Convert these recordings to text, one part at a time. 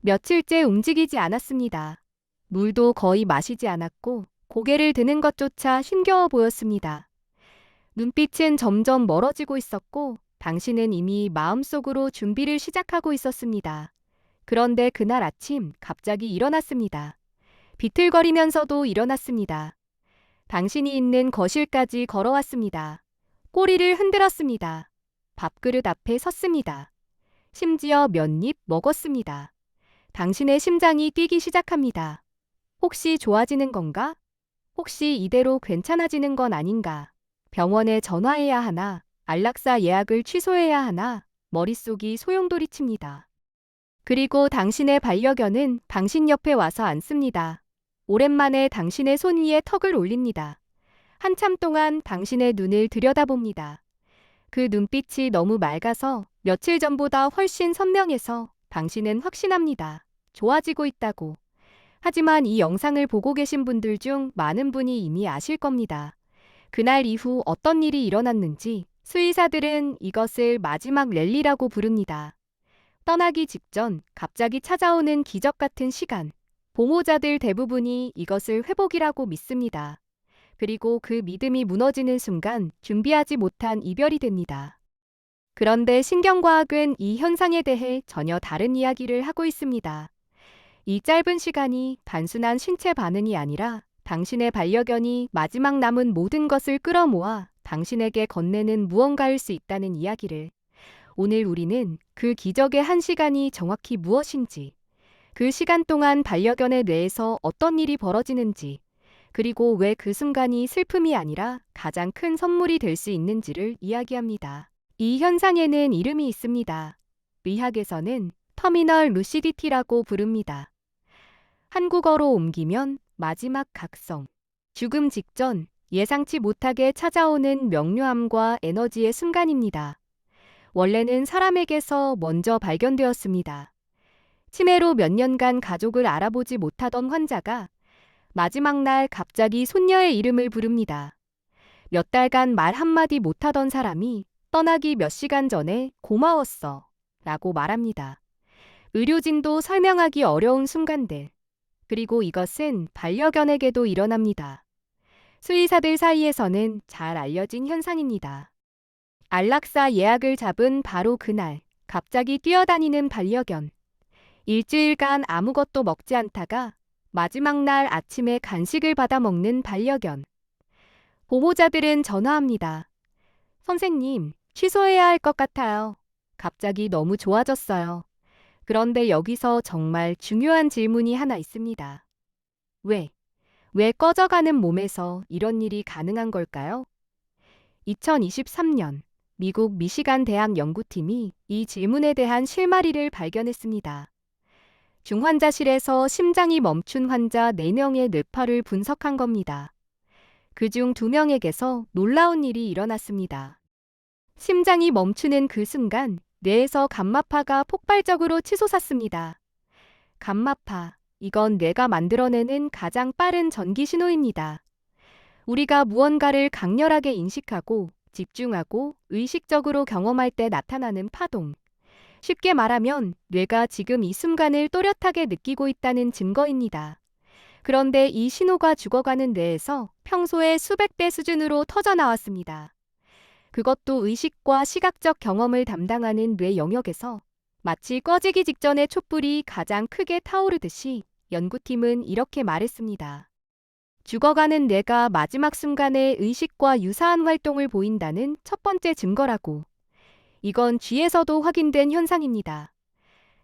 며칠째 움직이지 않았습니다. 물도 거의 마시지 않았고 고개를 드는 것조차 힘겨워 보였습니다. 눈빛은 점점 멀어지고 있었고 당신은 이미 마음속으로 준비를 시작하고 있었습니다. 그런데 그날 아침 갑자기 일어났습니다. 비틀거리면서도 일어났습니다. 당신이 있는 거실까지 걸어왔습니다. 꼬리를 흔들었습니다. 밥그릇 앞에 섰습니다. 심지어 몇 입 먹었습니다. 당신의 심장이 뛰기 시작합니다. 혹시 좋아지는 건가? 혹시 이대로 괜찮아지는 건 아닌가? 병원에 전화해야 하나? 안락사 예약을 취소해야 하나? 머릿속이 소용돌이칩니다. 그리고 당신의 반려견은 당신 옆에 와서 앉습니다. 오랜만에 당신의 손 위에 턱을 올립니다. 한참 동안 당신의 눈을 들여다봅니다. 그 눈빛이 너무 맑아서 며칠 전보다 훨씬 선명해서 당신은 확신합니다. 좋아지고 있다고. 하지만 이 영상을 보고 계신 분들 중 많은 분이 이미 아실 겁니다. 그날 이후 어떤 일이 일어났는지 수의사들은 이것을 마지막 랠리라고 부릅니다. 떠나기 직전 갑자기 찾아오는 기적 같은 시간. 보호자들 대부분이 이것을 회복이라고 믿습니다. 그리고 그 믿음이 무너지는 순간 준비하지 못한 이별이 됩니다. 그런데 신경과학은 이 현상에 대해 전혀 다른 이야기를 하고 있습니다. 이 짧은 시간이 단순한 신체 반응이 아니라 당신의 반려견이 마지막 남은 모든 것을 끌어모아 당신에게 건네는 무언가일 수 있다는 이야기를. 오늘 우리는 그 기적의 한 시간이 정확히 무엇인지, 그 시간 동안 반려견의 뇌에서 어떤 일이 벌어지는지, 그리고 왜 그 순간이 슬픔이 아니라 가장 큰 선물이 될 수 있는지를 이야기합니다. 이 현상에는 이름이 있습니다. 의학에서는 터미널 루시디티라고 부릅니다. 한국어로 옮기면 마지막 각성. 죽음 직전 예상치 못하게 찾아오는 명료함과 에너지의 순간입니다. 원래는 사람에게서 먼저 발견되었습니다. 치매로 몇 년간 가족을 알아보지 못하던 환자가 마지막 날 갑자기 손녀의 이름을 부릅니다. 몇 달간 말 한마디 못하던 사람이 떠나기 몇 시간 전에 고마웠어 라고 말합니다. 의료진도 설명하기 어려운 순간들. 그리고 이것은 반려견에게도 일어납니다. 수의사들 사이에서는 잘 알려진 현상입니다. 안락사 예약을 잡은 바로 그날, 갑자기 뛰어다니는 반려견. 일주일간 아무것도 먹지 않다가 마지막 날 아침에 간식을 받아 먹는 반려견. 보호자들은 전화합니다. 선생님, 취소해야 할 것 같아요. 갑자기 너무 좋아졌어요. 그런데 여기서 정말 중요한 질문이 하나 있습니다. 왜? 왜 꺼져가는 몸에서 이런 일이 가능한 걸까요? 2023년 미국 미시간 대학 연구팀이 이 질문에 대한 실마리를 발견했습니다. 중환자실에서 심장이 멈춘 환자 4명의 뇌파를 분석한 겁니다. 그중 2명에게서 놀라운 일이 일어났습니다. 심장이 멈추는 그 순간 뇌에서 감마파가 폭발적으로 치솟았습니다. 감마파, 이건 뇌가 만들어내는 가장 빠른 전기 신호입니다. 우리가 무언가를 강렬하게 인식하고 집중하고 의식적으로 경험할 때 나타나는 파동. 쉽게 말하면 뇌가 지금 이 순간을 또렷하게 느끼고 있다는 증거입니다. 그런데 이 신호가 죽어가는 뇌에서 평소에 수백 배 수준으로 터져 나왔습니다. 그것도 의식과 시각적 경험을 담당하는 뇌 영역에서 마치 꺼지기 직전의 촛불이 가장 크게 타오르듯이 연구팀은 이렇게 말했습니다. 죽어가는 뇌가 마지막 순간에 의식과 유사한 활동을 보인다는 첫 번째 증거라고. 이건 쥐에서도 확인된 현상입니다.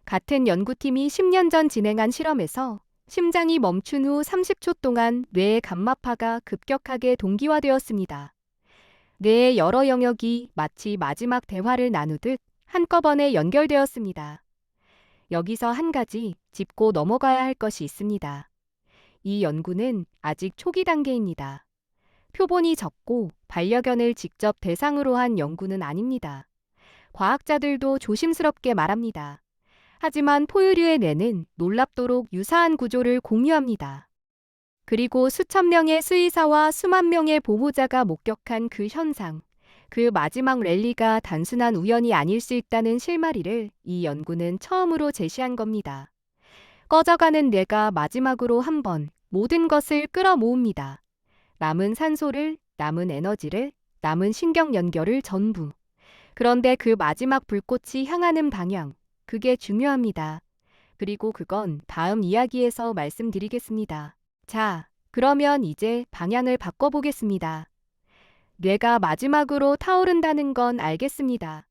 같은 연구팀이 10년 전 진행한 실험에서 심장이 멈춘 후 30초 동안 뇌의 감마파가 급격하게 동기화되었습니다. 뇌의 여러 영역이 마치 마지막 대화를 나누듯 한꺼번에 연결되었습니다. 여기서 한 가지 짚고 넘어가야 할 것이 있습니다. 이 연구는 아직 초기 단계입니다. 표본이 적고 반려견을 직접 대상으로 한 연구는 아닙니다. 과학자들도 조심스럽게 말합니다. 하지만 포유류의 뇌는 놀랍도록 유사한 구조를 공유합니다. 그리고 수천 명의 수의사와 수만 명의 보호자가 목격한 그 현상, 그 마지막 랠리가 단순한 우연이 아닐 수 있다는 실마리를 이 연구는 처음으로 제시한 겁니다. 꺼져가는 뇌가 마지막으로 한번 모든 것을 끌어모읍니다. 남은 산소를, 남은 에너지를, 남은 신경 연결을 전부. 그런데 그 마지막 불꽃이 향하는 방향, 그게 중요합니다. 그리고 그건 다음 이야기에서 말씀드리겠습니다. 자, 그러면 이제 방향을 바꿔보겠습니다. 뇌가 마지막으로 타오른다는 건 알겠습니다.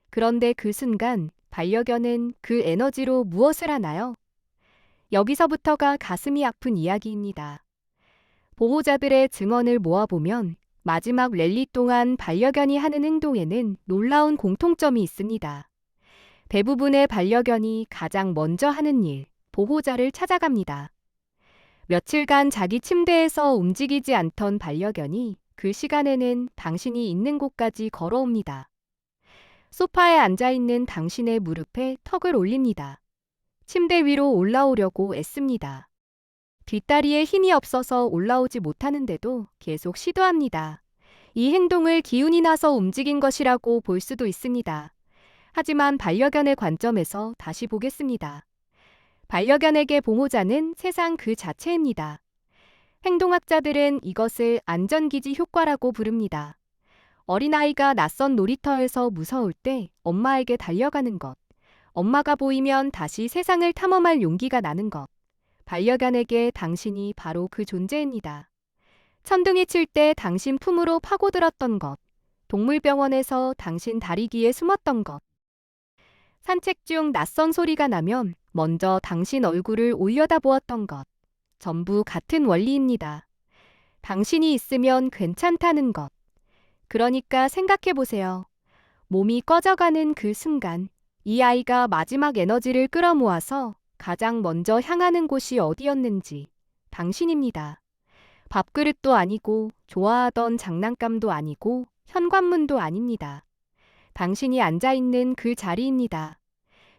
그런데 그 순간 반려견은 그 에너지로 무엇을 하나요? 여기서부터가 가슴이 아픈 이야기입니다. 보호자들의 증언을 모아보면 마지막 랠리 동안 반려견이 하는 행동에는 놀라운 공통점이 있습니다. 대부분의 반려견이 가장 먼저 하는 일, 보호자를 찾아갑니다. 며칠간 자기 침대에서 움직이지 않던 반려견이 그 시간에는 당신이 있는 곳까지 걸어옵니다. 소파에 앉아있는 당신의 무릎에 턱을 올립니다. 침대 위로 올라오려고 애씁니다. 뒷다리에 힘이 없어서 올라오지 못하는데도 계속 시도합니다. 이 행동을 기운이 나서 움직인 것이라고 볼 수도 있습니다. 하지만 반려견의 관점에서 다시 보겠습니다. 반려견에게 보호자는 세상 그 자체입니다. 행동학자들은 이것을 안전기지 효과라고 부릅니다. 어린아이가 낯선 놀이터에서 무서울 때 엄마에게 달려가는 것, 엄마가 보이면 다시 세상을 탐험할 용기가 나는 것, 반려견에게 당신이 바로 그 존재입니다. 천둥이 칠 때 당신 품으로 파고들었던 것, 동물병원에서 당신 다리기에 숨었던 것, 산책 중 낯선 소리가 나면 먼저 당신 얼굴을 올려다보았던 것, 전부 같은 원리입니다. 당신이 있으면 괜찮다는 것. 그러니까 생각해보세요. 몸이 꺼져가는 그 순간, 이 아이가 마지막 에너지를 끌어모아서 가장 먼저 향하는 곳이 어디였는지 당신입니다. 밥그릇도 아니고 좋아하던 장난감도 아니고 현관문도 아닙니다. 당신이 앉아있는 그 자리입니다.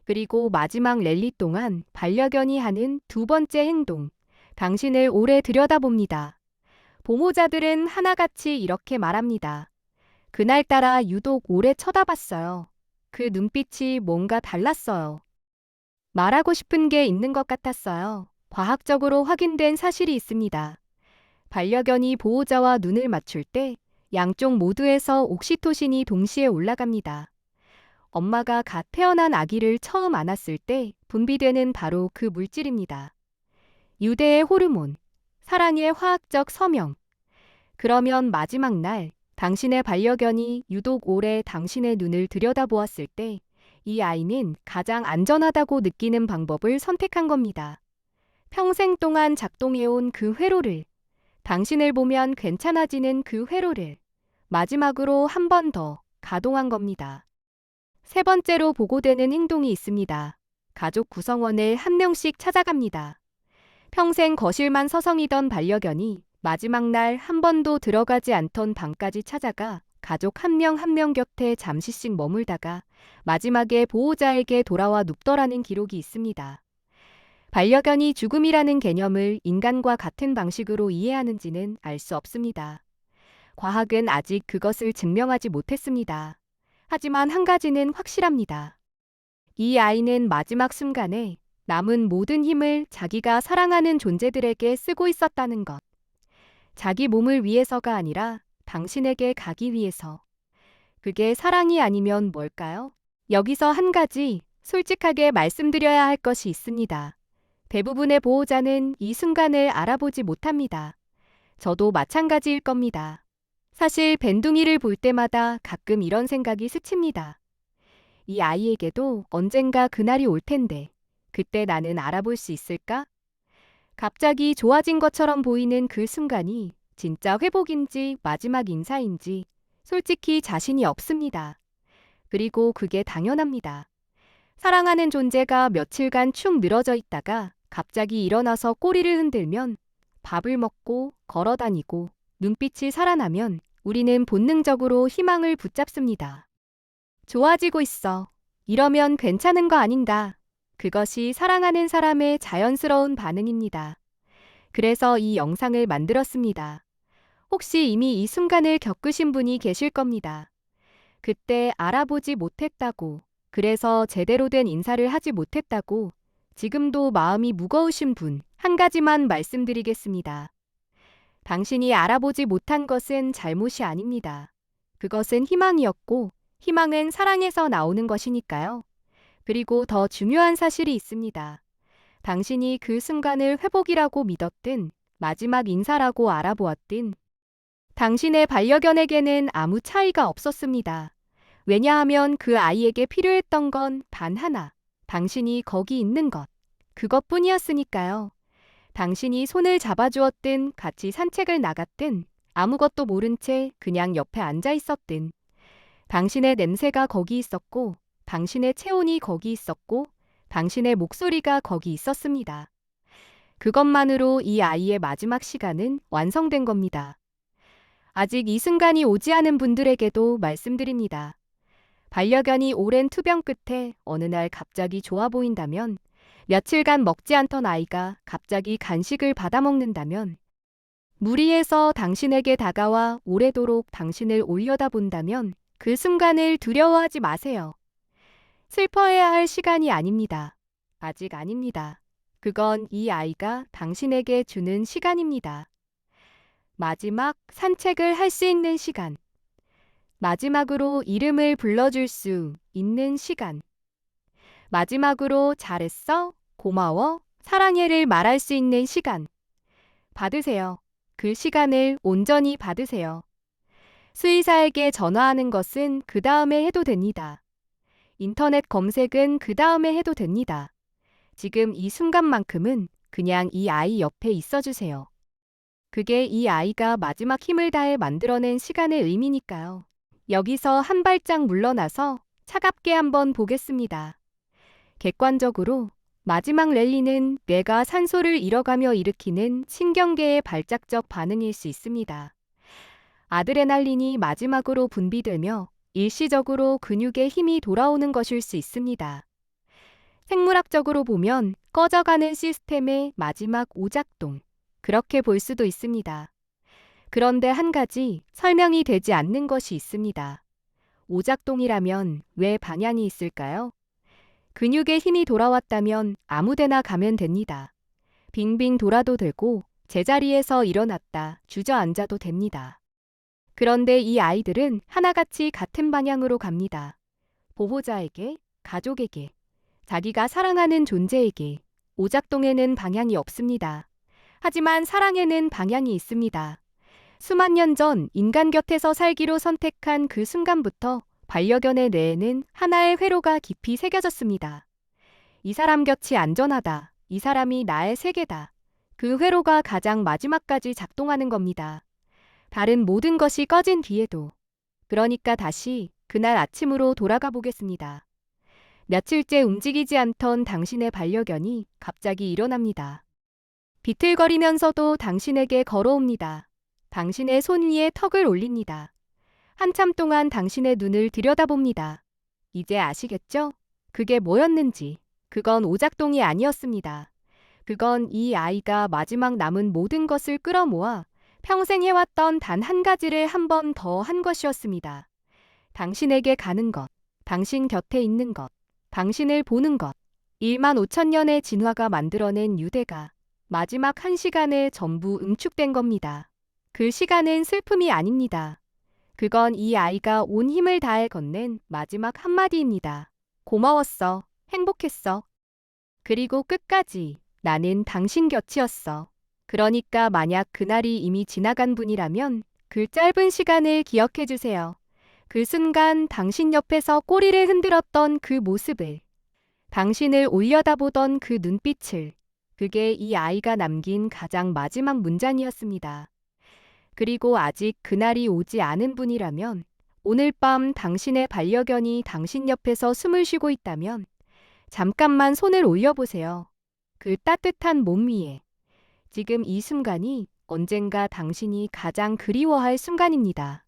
그리고 마지막 랠리 동안 반려견이 하는 두 번째 행동, 당신을 오래 들여다봅니다. 보호자들은 하나같이 이렇게 말합니다. 그날따라 유독 오래 쳐다봤어요. 그 눈빛이 뭔가 달랐어요. 말하고 싶은 게 있는 것 같았어요. 과학적으로 확인된 사실이 있습니다. 반려견이 보호자와 눈을 맞출 때 양쪽 모두에서 옥시토신이 동시에 올라갑니다. 엄마가 갓 태어난 아기를 처음 안았을 때 분비되는 바로 그 물질입니다. 유대의 호르몬, 사랑의 화학적 서명. 그러면 마지막 날 당신의 반려견이 유독 오래 당신의 눈을 들여다보았을 때 이 아이는 가장 안전하다고 느끼는 방법을 선택한 겁니다. 평생 동안 작동해온 그 회로를, 당신을 보면 괜찮아지는 그 회로를 마지막으로 한 번 더 가동한 겁니다. 세 번째로 보고되는 행동이 있습니다. 가족 구성원을 한 명씩 찾아갑니다. 평생 거실만 서성이던 반려견이 마지막 날 한 번도 들어가지 않던 방까지 찾아가 가족 한 명 한 명 곁에 잠시씩 머물다가 마지막에 보호자에게 돌아와 눕더라는 기록이 있습니다. 반려견이 죽음이라는 개념을 인간과 같은 방식으로 이해하는지는 알 수 없습니다. 과학은 아직 그것을 증명하지 못했습니다. 하지만 한 가지는 확실합니다. 이 아이는 마지막 순간에 남은 모든 힘을 자기가 사랑하는 존재들에게 쓰고 있었다는 것. 자기 몸을 위해서가 아니라 당신에게 가기 위해서. 그게 사랑이 아니면 뭘까요? 여기서 한 가지 솔직하게 말씀드려야 할 것이 있습니다. 대부분의 보호자는 이 순간을 알아보지 못합니다. 저도 마찬가지일 겁니다. 사실 밴둥이를 볼 때마다 가끔 이런 생각이 스칩니다. 이 아이에게도 언젠가 그날이 올 텐데 그때 나는 알아볼 수 있을까? 갑자기 좋아진 것처럼 보이는 그 순간이 진짜 회복인지 마지막 인사인지 솔직히 자신이 없습니다. 그리고 그게 당연합니다. 사랑하는 존재가 며칠간 축 늘어져 있다가 갑자기 일어나서 꼬리를 흔들면, 밥을 먹고 걸어 다니고 눈빛이 살아나면 우리는 본능적으로 희망을 붙잡습니다. 좋아지고 있어. 이러면 괜찮은 거 아닌가. 그것이 사랑하는 사람의 자연스러운 반응입니다. 그래서 이 영상을 만들었습니다. 혹시 이미 이 순간을 겪으신 분이 계실 겁니다. 그때 알아보지 못했다고, 그래서 제대로 된 인사를 하지 못했다고 지금도 마음이 무거우신 분, 한 가지만 말씀드리겠습니다. 당신이 알아보지 못한 것은 잘못이 아닙니다. 그것은 희망이었고, 희망은 사랑에서 나오는 것이니까요. 그리고 더 중요한 사실이 있습니다. 당신이 그 순간을 회복이라고 믿었든, 마지막 인사라고 알아보았든, 당신의 반려견에게는 아무 차이가 없었습니다. 왜냐하면 그 아이에게 필요했던 건 단 하나, 당신이 거기 있는 것, 그것뿐이었으니까요. 당신이 손을 잡아주었든, 같이 산책을 나갔든, 아무것도 모른 채 그냥 옆에 앉아 있었든, 당신의 냄새가 거기 있었고, 당신의 체온이 거기 있었고, 당신의 목소리가 거기 있었습니다. 그것만으로 이 아이의 마지막 시간은 완성된 겁니다. 아직 이 순간이 오지 않은 분들에게도 말씀드립니다. 반려견이 오랜 투병 끝에 어느 날 갑자기 좋아 보인다면, 며칠간 먹지 않던 아이가 갑자기 간식을 받아먹는다면, 무리해서 당신에게 다가와 오래도록 당신을 올려다본다면 그 순간을 두려워하지 마세요. 슬퍼해야 할 시간이 아닙니다. 아직 아닙니다. 그건 이 아이가 당신에게 주는 시간입니다. 마지막 산책을 할 수 있는 시간. 마지막으로 이름을 불러줄 수 있는 시간. 마지막으로 잘했어, 고마워, 사랑해를 말할 수 있는 시간. 받으세요. 그 시간을 온전히 받으세요. 수의사에게 전화하는 것은 그 다음에 해도 됩니다. 인터넷 검색은 그 다음에 해도 됩니다. 지금 이 순간만큼은 그냥 이 아이 옆에 있어주세요. 그게 이 아이가 마지막 힘을 다해 만들어낸 시간의 의미니까요. 여기서 한 발짝 물러나서 차갑게 한번 보겠습니다. 객관적으로 마지막 랠리는 뇌가 산소를 잃어가며 일으키는 신경계의 발작적 반응일 수 있습니다. 아드레날린이 마지막으로 분비되며 일시적으로 근육에 힘이 돌아오는 것일 수 있습니다. 생물학적으로 보면 꺼져가는 시스템의 마지막 오작동, 그렇게 볼 수도 있습니다. 그런데 한 가지 설명이 되지 않는 것이 있습니다. 오작동이라면 왜 방향이 있을까요? 근육에 힘이 돌아왔다면 아무데나 가면 됩니다. 빙빙 돌아도 되고 제자리에서 일어났다 주저앉아도 됩니다. 그런데 이 아이들은 하나같이 같은 방향으로 갑니다. 보호자에게, 가족에게, 자기가 사랑하는 존재에게. 오작동에는 방향이 없습니다. 하지만 사랑에는 방향이 있습니다. 수만 년 전 인간 곁에서 살기로 선택한 그 순간부터 반려견의 뇌에는 하나의 회로가 깊이 새겨졌습니다. 이 사람 곁이 안전하다. 이 사람이 나의 세계다. 그 회로가 가장 마지막까지 작동하는 겁니다. 다른 모든 것이 꺼진 뒤에도. 그러니까 다시 그날 아침으로 돌아가 보겠습니다. 며칠째 움직이지 않던 당신의 반려견이 갑자기 일어납니다. 비틀거리면서도 당신에게 걸어옵니다. 당신의 손 위에 턱을 올립니다. 한참 동안 당신의 눈을 들여다봅니다. 이제 아시겠죠? 그게 뭐였는지. 그건 오작동이 아니었습니다. 그건 이 아이가 마지막 남은 모든 것을 끌어모아 평생 해왔던 단 한 가지를 한 번 더 한 것이었습니다. 당신에게 가는 것, 당신 곁에 있는 것, 당신을 보는 것. 1만 5천 년의 진화가 만들어낸 유대가 마지막 한 시간에 전부 응축된 겁니다. 그 시간은 슬픔이 아닙니다. 그건 이 아이가 온 힘을 다해 건넨 마지막 한마디입니다. 고마웠어. 행복했어. 그리고 끝까지 나는 당신 곁이었어. 그러니까 만약 그날이 이미 지나간 분이라면 그 짧은 시간을 기억해 주세요. 그 순간 당신 옆에서 꼬리를 흔들었던 그 모습을, 당신을 올려다보던 그 눈빛을, 그게 이 아이가 남긴 가장 마지막 문장이었습니다. 그리고 아직 그날이 오지 않은 분이라면, 오늘 밤 당신의 반려견이 당신 옆에서 숨을 쉬고 있다면 잠깐만 손을 올려보세요. 그 따뜻한 몸 위에. 지금 이 순간이 언젠가 당신이 가장 그리워할 순간입니다.